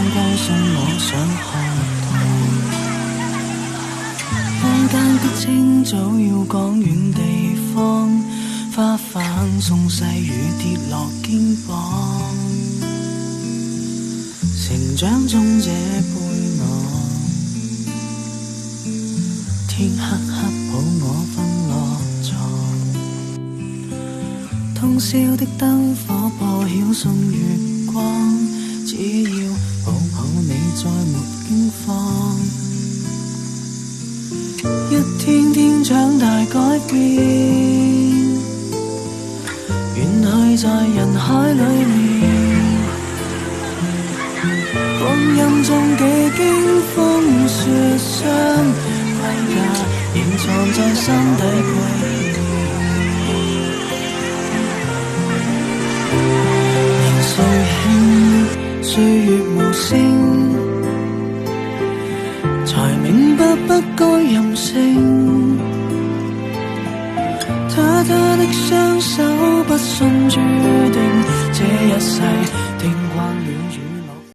光送我上學堂，坊間的清早要趕遠地方，花瓣送細雨跌落肩膀，成長中這背囊，天黑黑抱我瞓落床，通宵的燈火破曉送月光，只要抱抱你再沒驚慌，一天天長大改變，遠去在人海裏面，光陰中幾經風雪霜，歸家仍藏在心底歸戀，年歲輕歲月無聲，才明白不該任性，他的雙手不信注定，這一世聽慣了